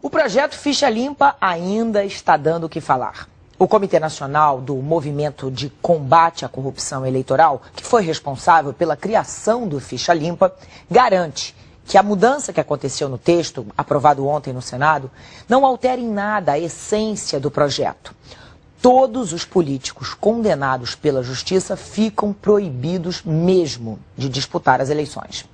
O projeto Ficha Limpa ainda está dando o que falar. O Comitê Nacional do Movimento de Combate à Corrupção Eleitoral, que foi responsável pela criação do Ficha Limpa, garante que a mudança que aconteceu no texto, aprovado ontem no Senado, não altera em nada a essência do projeto. Todos os políticos condenados pela Justiça ficam proibidos mesmo de disputar as eleições.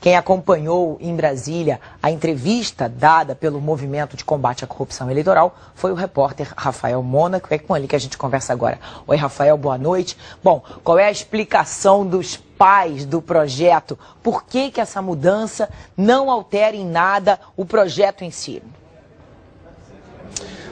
Quem acompanhou em Brasília a entrevista dada pelo Movimento de Combate à Corrupção Eleitoral foi o repórter Rafael Mônaco. É com ele que a gente conversa agora. Oi, Rafael, boa noite. Bom, qual é a explicação dos pais do projeto? Por que essa mudança não altera em nada o projeto em si?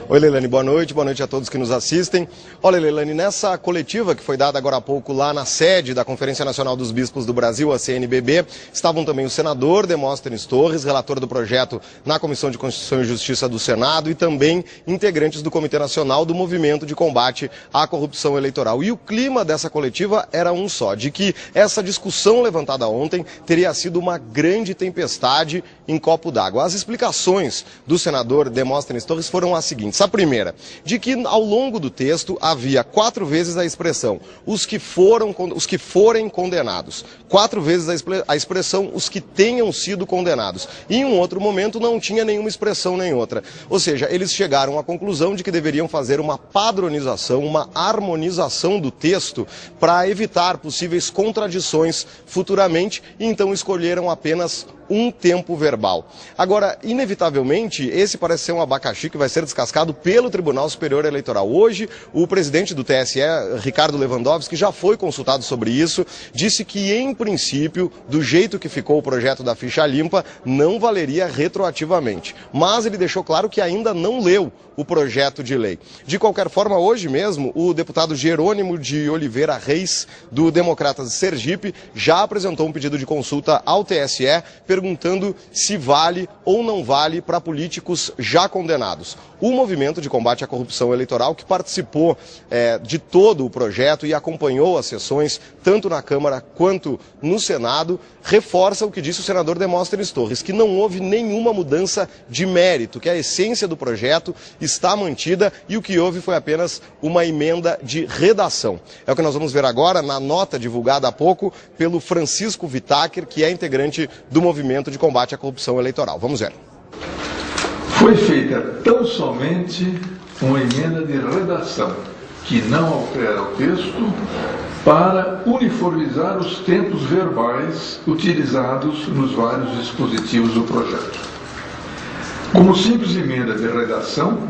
Oi, Leilani, boa noite a todos que nos assistem. Olha, Leilani, nessa coletiva que foi dada agora há pouco lá na sede da Conferência Nacional dos Bispos do Brasil, a CNBB, estavam também o senador Demóstenes Torres, relator do projeto na Comissão de Constituição e Justiça do Senado, e também integrantes do Comitê Nacional do Movimento de Combate à Corrupção Eleitoral. E o clima dessa coletiva era um só, de que essa discussão levantada ontem teria sido uma grande tempestade em copo d'água. As explicações do senador Demóstenes Torres foram as seguintes. A primeira, de que ao longo do texto havia 4 vezes a expressão os que forem condenados, 4 vezes a expressão os que tenham sido condenados. E em um outro momento não tinha nenhuma expressão nem outra. Ou seja, eles chegaram à conclusão de que deveriam fazer uma padronização, uma harmonização do texto para evitar possíveis contradições futuramente, e então escolheram apenas um tempo verbal. Agora, inevitavelmente, esse parece ser um abacaxi que vai ser descascado pelo Tribunal Superior Eleitoral. Hoje, o presidente do TSE, Ricardo Lewandowski, já foi consultado sobre isso, disse que, em princípio, do jeito que ficou o projeto da Ficha Limpa, não valeria retroativamente. Mas ele deixou claro que ainda não leu o projeto de lei. De qualquer forma, hoje mesmo, o deputado Jerônimo de Oliveira Reis, do Democratas de Sergipe, já apresentou um pedido de consulta ao TSE, perguntando se vale ou não vale para políticos já condenados. O Movimento de Combate à Corrupção Eleitoral, que participou de todo o projeto e acompanhou as sessões, tanto na Câmara quanto no Senado, reforça o que disse o senador Demóstenes Torres, que não houve nenhuma mudança de mérito, que a essência do projeto está mantida e o que houve foi apenas uma emenda de redação. É o que nós vamos ver agora na nota divulgada há pouco pelo Francisco Vitacher, que é integrante do Movimento de Combate à Corrupção Eleitoral. Vamos ver. Foi feita tão somente uma emenda de redação, que não altera o texto, para uniformizar os tempos verbais utilizados nos vários dispositivos do projeto. Como simples emenda de redação,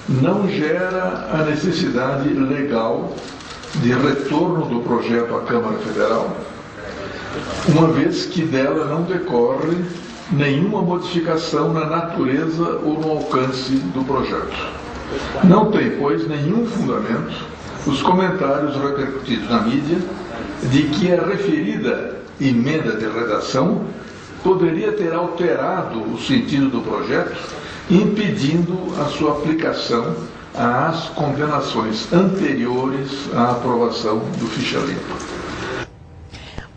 não gera a necessidade legal de retorno do projeto à Câmara Federal, uma vez que dela não decorre nenhuma modificação na natureza ou no alcance do projeto. Não tem, pois, nenhum fundamento os comentários repercutidos na mídia de que a referida emenda de redação poderia ter alterado o sentido do projeto, impedindo a sua aplicação às condenações anteriores à aprovação do Ficha Limpa.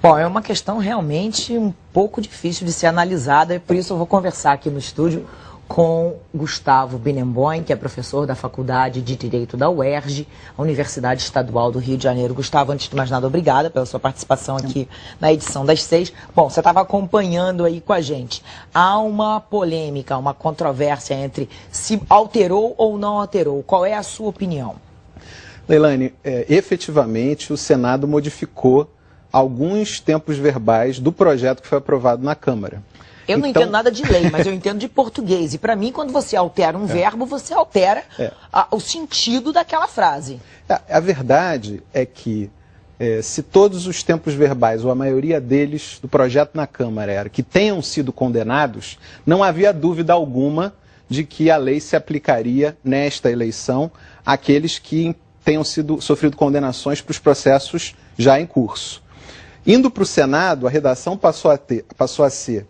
Bom, é uma questão realmente um pouco difícil de ser analisada, e por isso eu vou conversar aqui no estúdio com Gustavo Binemboim, que é professor da Faculdade de Direito da UERJ, a Universidade Estadual do Rio de Janeiro. Gustavo, antes de mais nada, obrigada pela sua participação aqui na edição das 6. Bom, você estava acompanhando aí com a gente. Há uma polêmica, uma controvérsia entre se alterou ou não alterou. Qual é a sua opinião? Leilani, efetivamente o Senado modificou alguns tempos verbais do projeto que foi aprovado na Câmara. Eu não entendo nada de lei, mas eu entendo de português. E para mim, quando você altera um verbo, você altera o sentido daquela frase. A verdade é que se todos os tempos verbais, ou a maioria deles do projeto na Câmara, era que tenham sido condenados, não havia dúvida alguma de que a lei se aplicaria nesta eleição àqueles que tenham sofrido condenações para os processos já em curso. Indo para o Senado, a redação passou a ser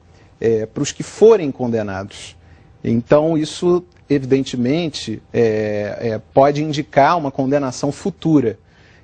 para os que forem condenados. Então, isso, evidentemente, pode indicar uma condenação futura.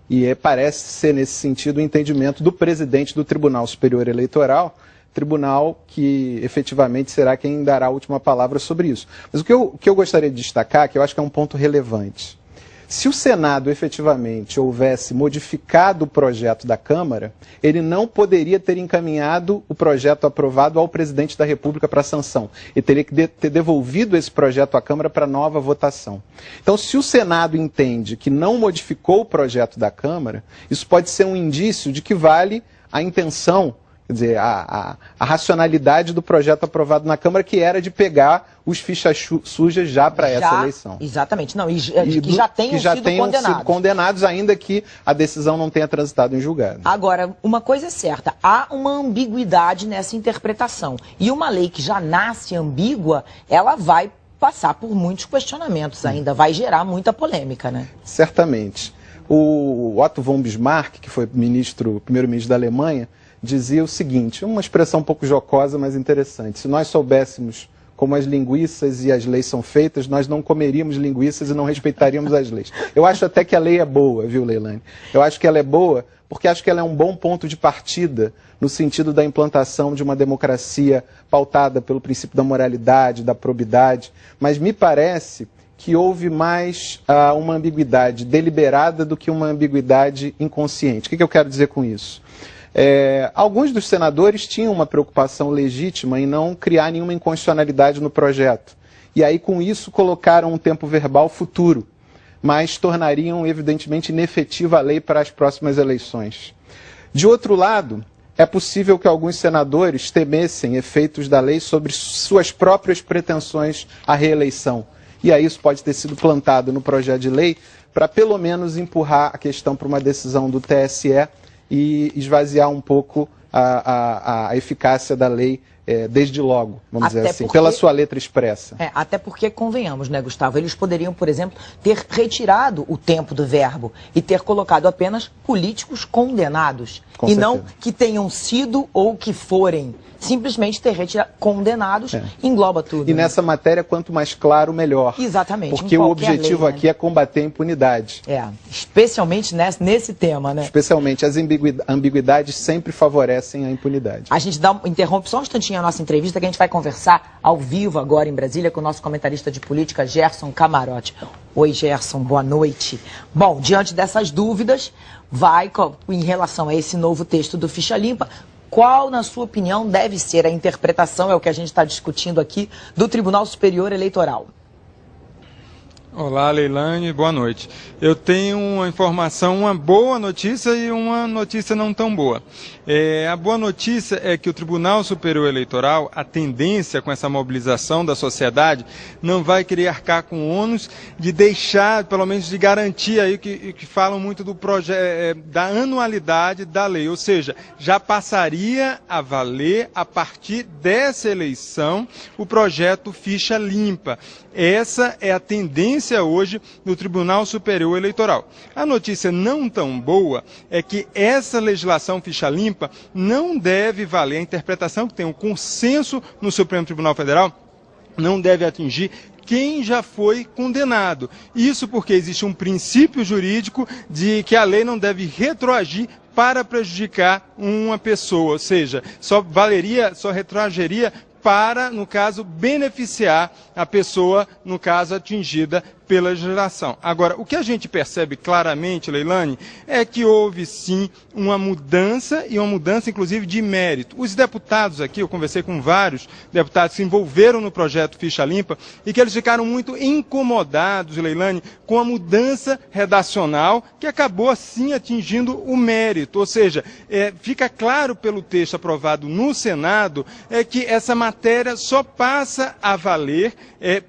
E parece ser, nesse sentido, o entendimento do presidente do Tribunal Superior Eleitoral, tribunal que efetivamente será quem dará a última palavra sobre isso. Mas o que eu gostaria de destacar, que eu acho que é um ponto relevante, se o Senado efetivamente houvesse modificado o projeto da Câmara, ele não poderia ter encaminhado o projeto aprovado ao presidente da República para sanção. Ele teria que ter devolvido esse projeto à Câmara para nova votação. Então, se o Senado entende que não modificou o projeto da Câmara, isso pode ser um indício de que vale a intenção, quer dizer, a racionalidade do projeto aprovado na Câmara, que era de pegar os fichas sujas já para essa eleição. Exatamente. Não, que já tenham sido condenados, ainda que a decisão não tenha transitado em julgado. Agora, uma coisa é certa, há uma ambiguidade nessa interpretação. E uma lei que já nasce ambígua, ela vai passar por muitos questionamentos ainda, vai gerar muita polêmica, né? Certamente. O Otto von Bismarck, que foi primeiro-ministro da Alemanha, dizia o seguinte, uma expressão um pouco jocosa, mas interessante: se nós soubéssemos como as linguiças e as leis são feitas, nós não comeríamos linguiças e não respeitaríamos as leis. Eu acho até que a lei é boa, viu, Leilani? Eu acho que ela é boa porque acho que ela é um bom ponto de partida no sentido da implantação de uma democracia pautada pelo princípio da moralidade, da probidade, mas me parece que houve mais uma ambiguidade deliberada do que uma ambiguidade inconsciente. O que eu quero dizer com isso? Alguns dos senadores tinham uma preocupação legítima em não criar nenhuma inconstitucionalidade no projeto. E aí, com isso, colocaram um tempo verbal futuro, mas tornariam, evidentemente, inefetiva a lei para as próximas eleições. De outro lado, é possível que alguns senadores temessem efeitos da lei sobre suas próprias pretensões à reeleição. E aí isso pode ter sido plantado no projeto de lei para, pelo menos, empurrar a questão para uma decisão do TSE e esvaziar um pouco a eficácia da lei desde logo, vamos dizer assim, pela sua letra expressa. Até porque, convenhamos, né, Gustavo, eles poderiam, por exemplo, ter retirado o tempo do verbo e ter colocado apenas políticos condenados. Com e certeza. Não que tenham sido ou que forem. Simplesmente ter retirado condenados engloba tudo. E nessa matéria, quanto mais claro, melhor. Exatamente. Porque o objetivo aqui é combater a impunidade. Especialmente nesse tema, né? Especialmente, as ambiguidades sempre favorecem a impunidade. A gente interrompe só um instantinho a nossa entrevista, que a gente vai conversar ao vivo agora em Brasília com o nosso comentarista de política, Gerson Camarote. Oi, Gerson, boa noite. Bom, diante dessas dúvidas, em relação a esse novo texto do Ficha Limpa, qual, na sua opinião, deve ser a interpretação, é o que a gente está discutindo aqui, do Tribunal Superior Eleitoral? Olá, Leilani, boa noite. Eu tenho uma informação, uma boa notícia e uma notícia não tão boa. A boa notícia é que o Tribunal Superior Eleitoral, a tendência com essa mobilização da sociedade, não vai querer arcar com o ônus de deixar, pelo menos de garantir aí que falam muito do projeto, da anualidade da lei, ou seja, já passaria a valer a partir dessa eleição o projeto Ficha Limpa. Essa é a tendência hoje no Tribunal Superior Eleitoral. A notícia não tão boa é que essa legislação Ficha Limpa não deve valer, a interpretação que tem um consenso no Supremo Tribunal Federal não deve atingir quem já foi condenado. Isso porque existe um princípio jurídico de que a lei não deve retroagir para prejudicar uma pessoa, ou seja, só retroagiria para, no caso, beneficiar a pessoa, no caso, atingida pela legislação. Agora, o que a gente percebe claramente, Leilani, é que houve sim uma mudança, e uma mudança inclusive de mérito. Os deputados aqui, eu conversei com vários deputados que se envolveram no projeto Ficha Limpa e que eles ficaram muito incomodados, Leilani, com a mudança redacional que acabou assim atingindo o mérito. Ou seja, fica claro pelo texto aprovado no Senado que essa matéria só passa a valer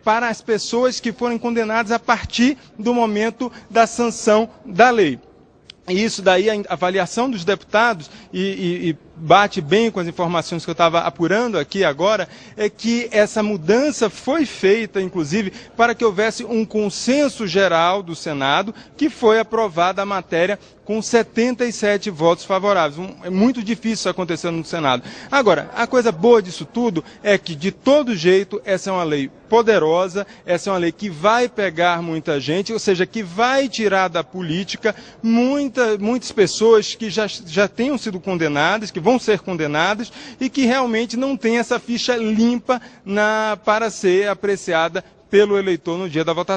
para as pessoas que forem condenadas a partir do momento da sanção da lei. E isso daí, a avaliação dos deputados, e bate bem com as informações que eu estava apurando aqui agora, é que essa mudança foi feita, inclusive, para que houvesse um consenso geral do Senado, que foi aprovada a matéria com 77 votos favoráveis. É muito difícil isso acontecer no Senado. Agora, a coisa boa disso tudo é que, de todo jeito, essa é uma lei poderosa, essa é uma lei que vai pegar muita gente, ou seja, que vai tirar da política muitas pessoas que já tenham sido condenadas, que vão ser condenados e que realmente não tem essa ficha limpa para ser apreciada pelo eleitor no dia da votação.